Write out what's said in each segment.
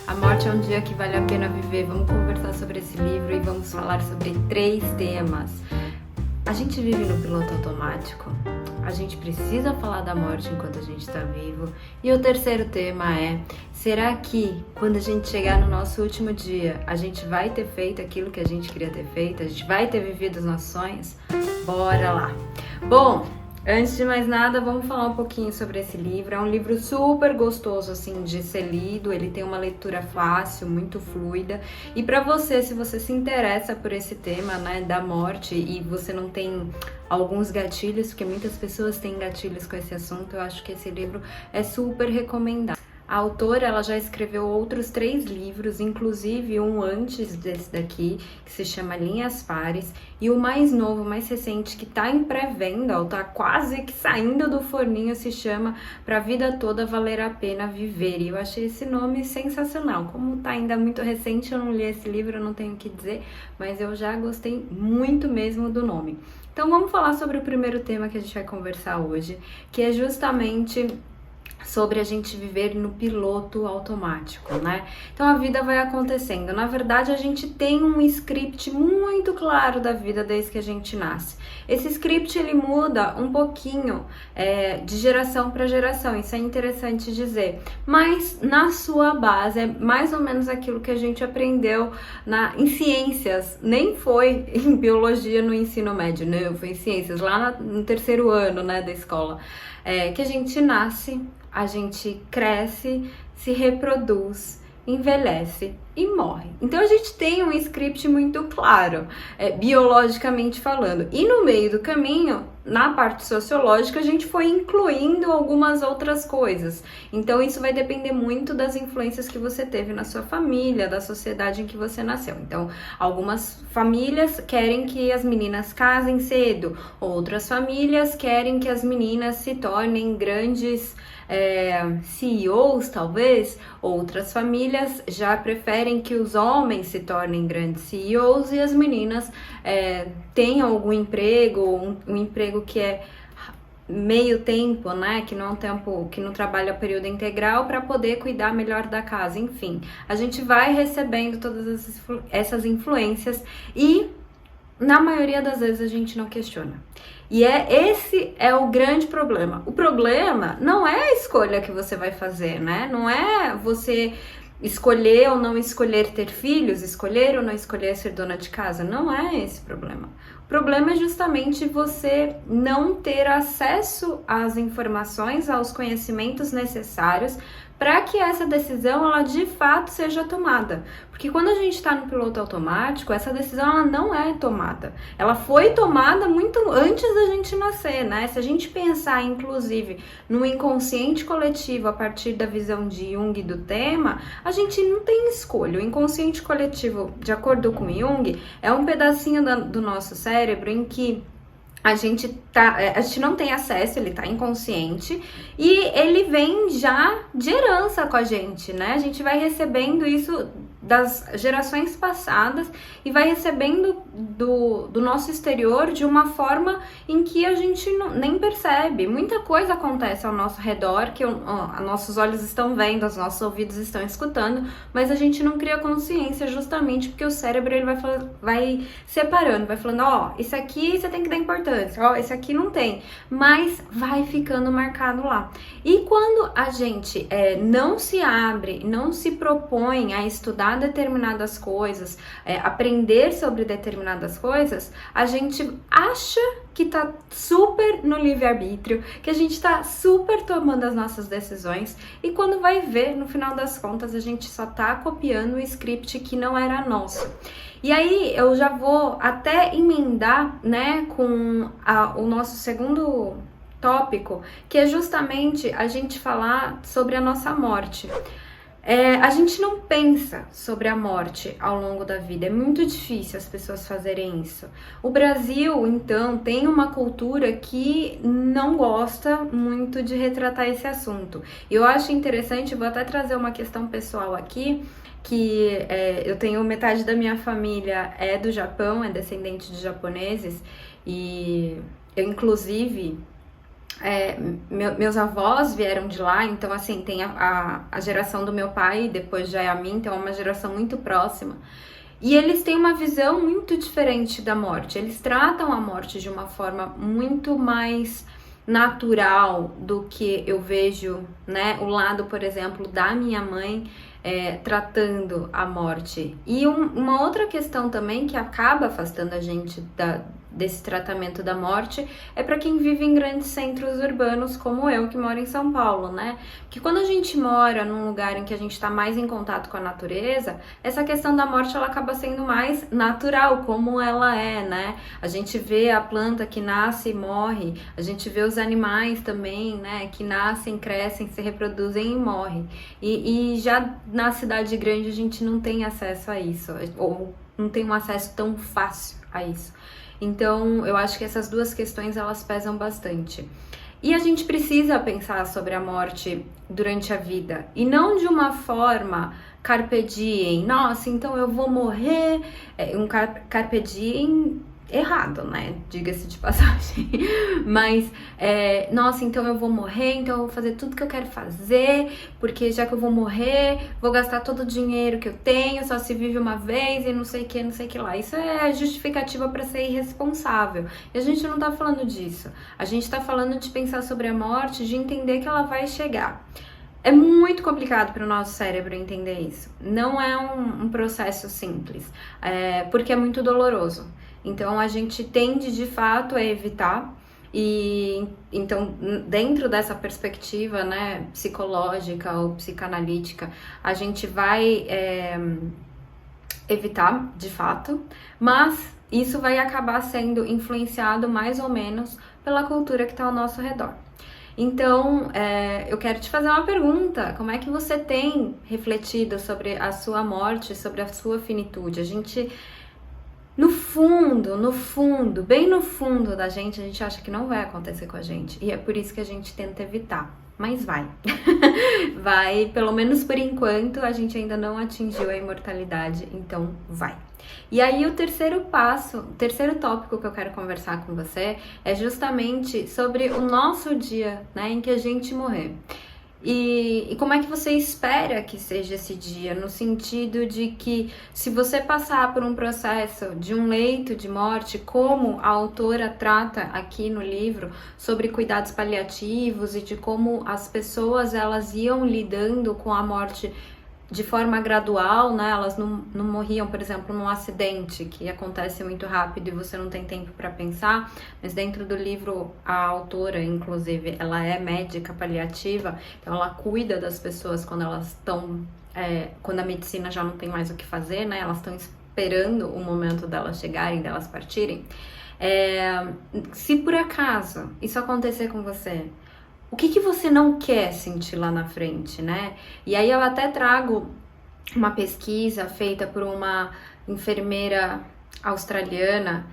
A Morte é um Dia que Vale a Pena Viver. Vamos conversar sobre esse livro e vamos falar sobre 3 temas. A gente vive no piloto automático. A gente precisa falar da morte enquanto a gente está vivo. E o terceiro tema é: será que quando a gente chegar no nosso último dia, a gente vai ter feito aquilo que a gente queria ter feito? A gente vai ter vivido os nossos sonhos? Bora lá! Bom, antes de mais nada, vamos falar um pouquinho sobre esse livro. É um livro super gostoso assim de ser lido, ele tem uma leitura fácil, muito fluida. E para você, se você se interessa por esse tema, né, da morte, e você não tem alguns gatilhos, porque muitas pessoas têm gatilhos com esse assunto, eu acho que esse livro é super recomendado. A autora, ela já escreveu outros 3 livros, inclusive um antes desse daqui, que se chama Linhas Pares, e o mais novo, mais recente, que tá em pré-venda, ou tá quase que saindo do forninho, se chama Pra Vida Toda Valer a Pena Viver. E eu achei esse nome sensacional. Como tá ainda muito recente, eu não li esse livro, eu não tenho o que dizer, mas eu já gostei muito mesmo do nome. Então vamos falar sobre o primeiro tema que a gente vai conversar hoje, que é justamente sobre a gente viver no piloto automático, né? Então a vida vai acontecendo. Na verdade, a gente tem um script muito claro da vida desde que a gente nasce. Esse script ele muda um pouquinho de geração para geração, isso é interessante dizer. Mas na sua base é mais ou menos aquilo que a gente aprendeu em ciências. Nem foi em biologia no ensino médio, né? Foi em ciências, lá no terceiro ano, né, da escola. Que a gente nasce, a gente cresce, se reproduz, envelhece e morre. Então a gente tem um script muito claro, biologicamente falando. E no meio do caminho, na parte sociológica, a gente foi incluindo algumas outras coisas. Então isso vai depender muito das influências que você teve na sua família, da sociedade em que você nasceu. Então algumas famílias querem que as meninas casem cedo, outras famílias querem que as meninas se tornem grandes CEOs, talvez. Outras famílias já preferem que os homens se tornem grandes CEOs e as meninas tenham algum emprego, um emprego que é meio tempo, né, que não é um tempo, que não trabalha período integral, para poder cuidar melhor da casa. Enfim, a gente vai recebendo todas essas influências e na maioria das vezes a gente não questiona. E esse é o grande problema. O problema não é a escolha que você vai fazer, né? Não é você escolher ou não escolher ter filhos, escolher ou não escolher ser dona de casa. Não é esse o problema. O problema é justamente você não ter acesso às informações, aos conhecimentos necessários para que essa decisão ela de fato seja tomada. Porque quando a gente está no piloto automático, essa decisão ela não é tomada. Ela foi tomada muito antes da gente nascer, né? Se a gente pensar, inclusive, no inconsciente coletivo a partir da visão de Jung do tema, a gente não tem escolha. O inconsciente coletivo, de acordo com Jung, é um pedacinho do nosso cérebro em que a gente não tem acesso, ele tá inconsciente e ele vem já de herança com a gente, né? A gente vai recebendo isso das gerações passadas e vai recebendo do nosso exterior de uma forma em que a gente nem percebe. Muita coisa acontece ao nosso redor que nossos olhos estão vendo, os nossos ouvidos estão escutando, mas a gente não cria consciência justamente porque o cérebro ele vai separando, vai falando, isso aqui você tem que dar importância, esse aqui não tem, mas vai ficando marcado lá. E quando a gente não se abre, não se propõe a estudar determinadas coisas, aprender sobre determinadas coisas, a gente acha que tá super no livre-arbítrio, que a gente tá super tomando as nossas decisões e quando vai ver, no final das contas, a gente só tá copiando o script que não era nosso. E aí eu já vou até emendar, né, com o nosso segundo tópico, que é justamente a gente falar sobre a nossa morte. A gente não pensa sobre a morte ao longo da vida, é muito difícil as pessoas fazerem isso. O Brasil, então, tem uma cultura que não gosta muito de retratar esse assunto. Eu acho interessante, vou até trazer uma questão pessoal aqui, que eu tenho metade da minha família é do Japão, é descendente de japoneses, e eu, inclusive, Meus avós vieram de lá, então assim, tem a geração do meu pai, depois já é a minha, então é uma geração muito próxima. E eles têm uma visão muito diferente da morte. Eles tratam a morte de uma forma muito mais natural do que eu vejo, né? O lado, por exemplo, da minha mãe tratando a morte. E uma outra questão também que acaba afastando a gente desse tratamento da morte é para quem vive em grandes centros urbanos como eu, que moro em São Paulo, né? Que quando a gente mora num lugar em que a gente está mais em contato com a natureza, essa questão da morte ela acaba sendo mais natural, como ela é, né? A gente vê a planta que nasce e morre, a gente vê os animais também, né? Que nascem, crescem, se reproduzem e morrem. E já na cidade grande a gente não tem acesso a isso, ou não tem um acesso tão fácil a isso. Então, eu acho que essas duas questões, elas pesam bastante. E a gente precisa pensar sobre a morte durante a vida. E não de uma forma carpe diem. Nossa, então eu vou morrer. Um carpe diem errado, né? Diga-se de passagem. Mas, nossa, então eu vou morrer, então eu vou fazer tudo que eu quero fazer, porque já que eu vou morrer, vou gastar todo o dinheiro que eu tenho, só se vive uma vez e não sei o que, não sei o que lá. Isso é justificativa para ser irresponsável. E a gente não tá falando disso. A gente tá falando de pensar sobre a morte, de entender que ela vai chegar. É muito complicado para o nosso cérebro entender isso. Não é um processo simples, porque é muito doloroso. Então a gente tende de fato a evitar, e então dentro dessa perspectiva, né, psicológica ou psicanalítica, a gente vai evitar de fato, mas isso vai acabar sendo influenciado mais ou menos pela cultura que está ao nosso redor. Então, eu quero te fazer uma pergunta. Como é que você tem refletido sobre a sua morte, sobre a sua finitude? A gente, no fundo, bem no fundo da gente, a gente acha que não vai acontecer com a gente. E é por isso que a gente tenta evitar. Mas vai. Vai, pelo menos por enquanto, a gente ainda não atingiu a imortalidade, então vai. E aí o terceiro passo, o terceiro tópico que eu quero conversar com você é justamente sobre o nosso dia, né, em que a gente morrer. E como é que você espera que seja esse dia? No sentido de que se você passar por um processo de um leito de morte, como a autora trata aqui no livro sobre cuidados paliativos e de como as pessoas elas iam lidando com a morte de forma gradual, né? Elas não morriam, por exemplo, num acidente que acontece muito rápido e você não tem tempo para pensar, mas dentro do livro a autora, inclusive, ela é médica paliativa, então ela cuida das pessoas quando elas estão, quando a medicina já não tem mais o que fazer, né? Elas estão esperando o momento delas chegarem, delas partirem. Se por acaso isso acontecer com você, o que você não quer sentir lá na frente, né? E aí eu até trago uma pesquisa feita por uma enfermeira australiana,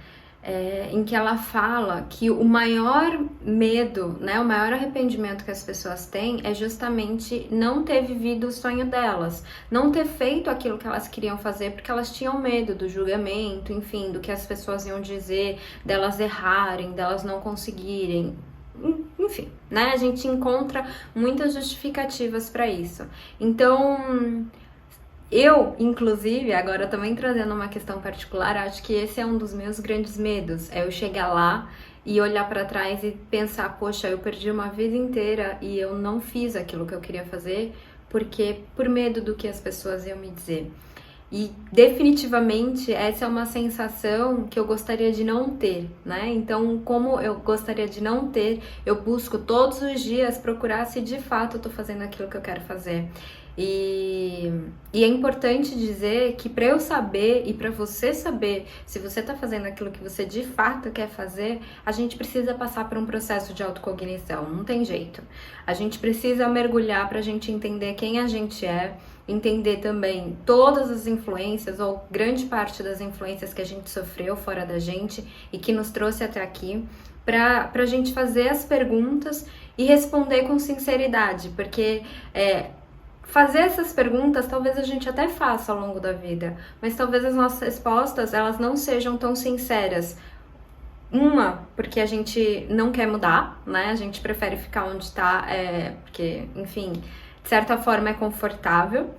em que ela fala que o maior medo, né, o maior arrependimento que as pessoas têm é justamente não ter vivido o sonho delas, não ter feito aquilo que elas queriam fazer porque elas tinham medo do julgamento, enfim, do que as pessoas iam dizer, delas errarem, delas não conseguirem. Enfim, né? A gente encontra muitas justificativas para isso. Então, eu, inclusive, agora também trazendo uma questão particular, acho que esse é um dos meus grandes medos, é eu chegar lá e olhar para trás e pensar, poxa, eu perdi uma vida inteira e eu não fiz aquilo que eu queria fazer, porque por medo do que as pessoas iam me dizer. E definitivamente essa é uma sensação que eu gostaria de não ter, né? Então, como eu gostaria de não ter, eu busco todos os dias procurar se de fato eu tô fazendo aquilo que eu quero fazer. E é importante dizer que para eu saber e para você saber se você tá fazendo aquilo que você de fato quer fazer, a gente precisa passar por um processo de autocognição, não tem jeito. A gente precisa mergulhar pra gente entender quem a gente é, entender também todas as influências ou grande parte das influências que a gente sofreu fora da gente e que nos trouxe até aqui, pra gente fazer as perguntas e responder com sinceridade, porque fazer essas perguntas talvez a gente até faça ao longo da vida, mas talvez as nossas respostas elas não sejam tão sinceras Uma, porque a gente não quer mudar, né? A gente prefere ficar onde tá, porque, enfim, de certa forma é confortável.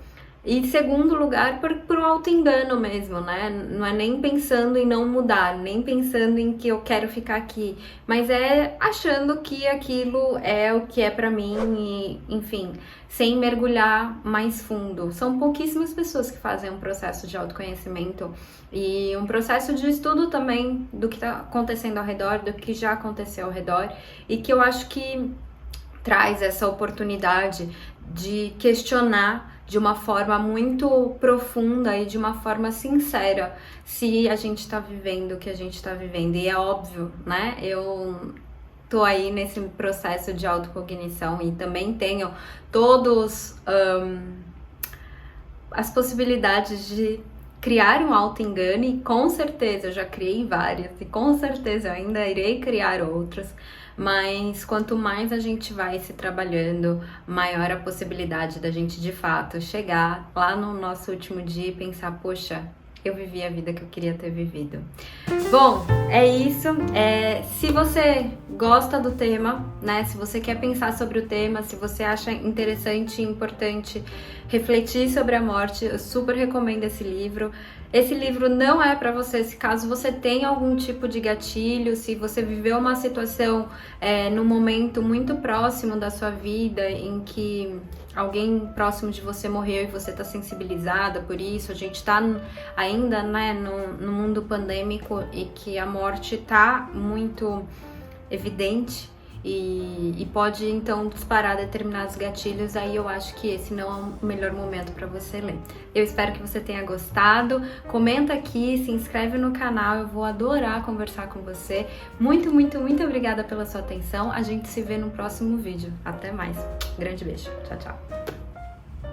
E segundo lugar, por um auto-engano mesmo, né? Não é nem pensando em não mudar, nem pensando em que eu quero ficar aqui, mas é achando que aquilo é o que é pra mim e, enfim, sem mergulhar mais fundo. São pouquíssimas pessoas que fazem um processo de autoconhecimento e um processo de estudo também do que tá acontecendo ao redor, do que já aconteceu ao redor, e que eu acho que traz essa oportunidade de questionar de uma forma muito profunda e de uma forma sincera se a gente tá vivendo o que a gente tá vivendo. E é óbvio, né? Eu tô aí nesse processo de autocognição e também tenho todos as possibilidades de criar um auto-engano, e com certeza eu já criei várias e com certeza eu ainda irei criar outras, mas quanto mais a gente vai se trabalhando, maior a possibilidade da gente de fato chegar lá no nosso último dia e pensar, poxa, eu vivi a vida que eu queria ter vivido. Bom, é isso. Se você gosta do tema, né? Se você quer pensar sobre o tema, se você acha interessante e importante refletir sobre a morte, eu super recomendo esse livro. Esse livro não é para você se caso você tenha algum tipo de gatilho, se você viveu uma situação num momento muito próximo da sua vida em que alguém próximo de você morreu e você está sensibilizada por isso. A gente está ainda, né, no mundo pandêmico e que a morte está muito evidente e pode então disparar determinados gatilhos. Aí eu acho que esse não é o melhor momento para você ler. Eu espero que você tenha gostado. Comenta aqui, se inscreve no canal, eu vou adorar conversar com você. Muito, muito, muito obrigada pela sua atenção. A gente se vê no próximo vídeo. Até mais. Grande beijo. Tchau, tchau.